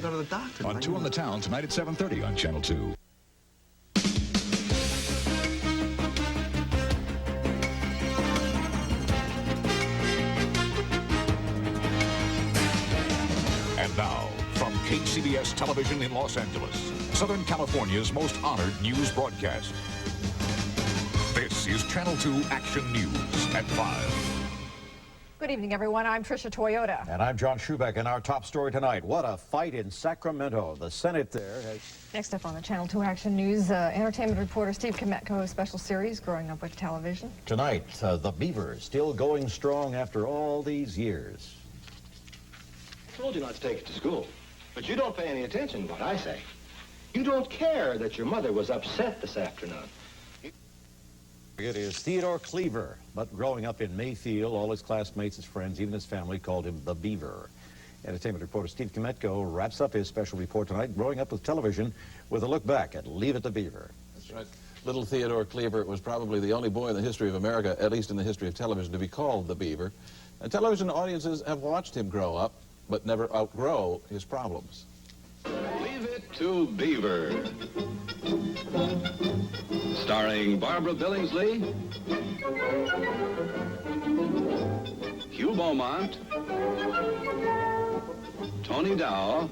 go to the doctor. On Two in the Town tonight at 7:30 on Channel 2. And now, from KCBS Television in Los Angeles, Southern California's most honored news broadcast. This is Channel 2 Action News at 5. Good evening, everyone. I'm Tricia Toyota. And I'm John Schubeck. And our top story tonight, what a fight in Sacramento. The Senate there has... Next up on the Channel 2 Action News, entertainment reporter Steve Kometko's special series, Growing Up with Television. Tonight, the Beaver still going strong after all these years. I told you not to take it to school, but you don't pay any attention to what I say. You don't care that your mother was upset this afternoon. It is Theodore Cleaver, but growing up in Mayfield, all his classmates, his friends, even his family called him the Beaver. Entertainment reporter Steve Kometko wraps up his special report tonight, Growing Up with Television, with a look back at Leave It to Beaver. That's right. Little Theodore Cleaver was probably the only boy in the history of America, at least in the history of television, to be called the Beaver. And television audiences have watched him grow up, but never outgrow his problems. Leave It to Beaver. Starring Barbara Billingsley, Hugh Beaumont, Tony Dow.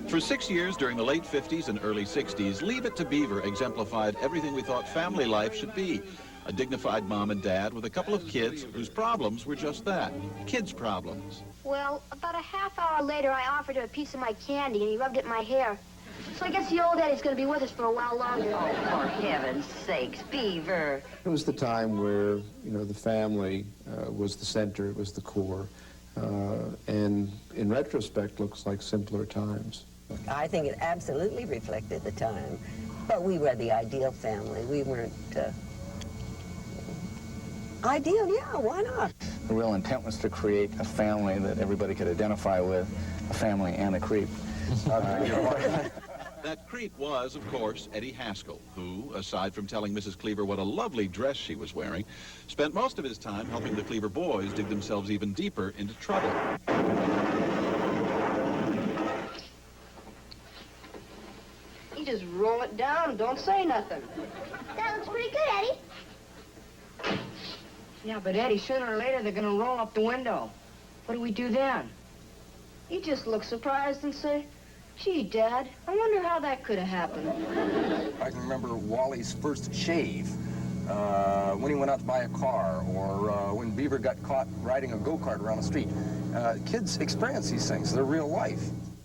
For 6 years during the late 50s and early 60s, Leave It to Beaver exemplified everything we thought family life should be. A dignified mom and dad with a couple of kids whose problems were just that, kids' problems. Well, about a half hour later, I offered him a piece of my candy, and he rubbed it in my hair. So I guess the old Eddie's going to be with us for a while longer. Oh, for heaven's sakes, Beaver. It was the time where, you know, the family was the center, it was the core. And in retrospect, looks like simpler times. I think it absolutely reflected the time. But we were the ideal family. We weren't ideal, yeah, why not? The real intent was to create a family that everybody could identify with, a family and a creep. That creep was, of course, Eddie Haskell, who, aside from telling Mrs. Cleaver what a lovely dress she was wearing, spent most of his time helping the Cleaver boys dig themselves even deeper into trouble. You just roll it down and don't say nothing. That looks pretty good, Eddie. Yeah, but Eddie, sooner or later they're gonna roll up the window. What do we do then? You just look surprised and say, gee, Dad, I wonder how that could have happened. I can remember Wally's first shave, when he went out to buy a car, or when Beaver got caught riding a go-kart around the street. Kids experience these things. They're real life.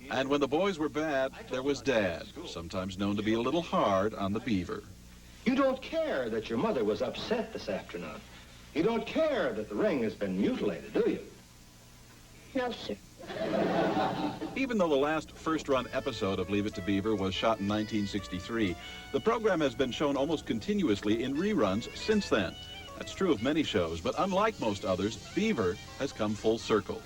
And when the boys were bad, there was Dad, sometimes known to be a little hard on the Beaver. You don't care that your mother was upset this afternoon. You don't care that the ring has been mutilated, do you? No, sir. Even though the last first-run episode of Leave It to Beaver was shot in 1963, the program has been shown almost continuously in reruns since then. That's true of many shows, but unlike most others, Beaver has come full circle.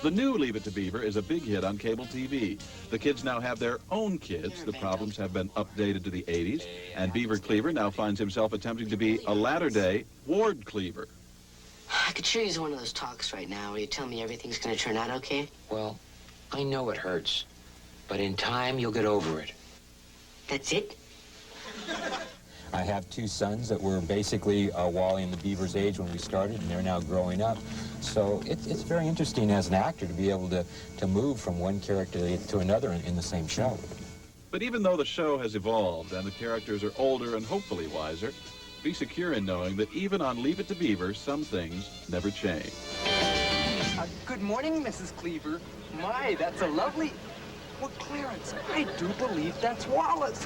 The new Leave It to Beaver is a big hit on cable TV. The kids now have their own kids. The problems have been updated to the 80s, and Beaver Cleaver now finds himself attempting to be a latter-day Ward Cleaver. I could sure use one of those talks right now where you tell me everything's going to turn out okay. Well, I know it hurts, but in time you'll get over it. That's it? I have two sons that were basically Wally and the Beaver's age when we started, and they're now growing up. So it's very interesting as an actor to be able to move from one character to another in the same show. But even though the show has evolved and the characters are older and hopefully wiser, be secure in knowing that even on Leave It to Beaver, some things never change. Good morning, Mrs. Cleaver. My, that's a lovely... Well, Clarence, I do believe that's Wallace.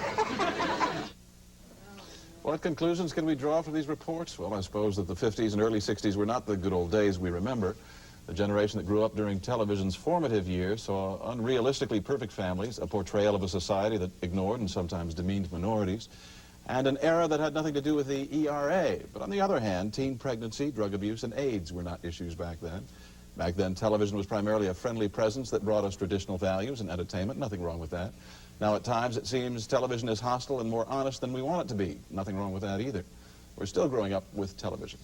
What conclusions can we draw from these reports? Well, I suppose that the 50s and early 60s were not the good old days we remember. The generation that grew up during television's formative years saw unrealistically perfect families, a portrayal of a society that ignored and sometimes demeaned minorities, and an era that had nothing to do with the ERA. But on the other hand, teen pregnancy, drug abuse, and AIDS were not issues back then. Back then, television was primarily a friendly presence that brought us traditional values and entertainment. Nothing wrong with that. Now, at times, it seems television is hostile and more honest than we want it to be. Nothing wrong with that either. We're still growing up with television.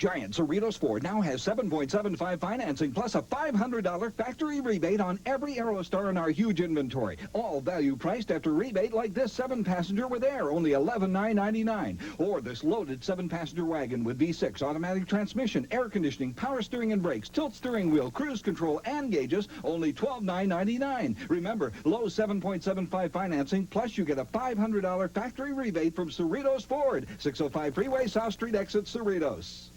Giant Cerritos Ford now has 7.75 financing plus a $500 factory rebate on every Aerostar in our huge inventory. All value priced after rebate, like this 7-passenger with air, only $11,999. Or this loaded 7-passenger wagon with V6 automatic transmission, air conditioning, power steering and brakes, tilt steering wheel, cruise control, and gauges, only $12,999. Remember, low 7.75 financing plus you get a $500 factory rebate from Cerritos Ford. 605 Freeway, South Street, exit Cerritos.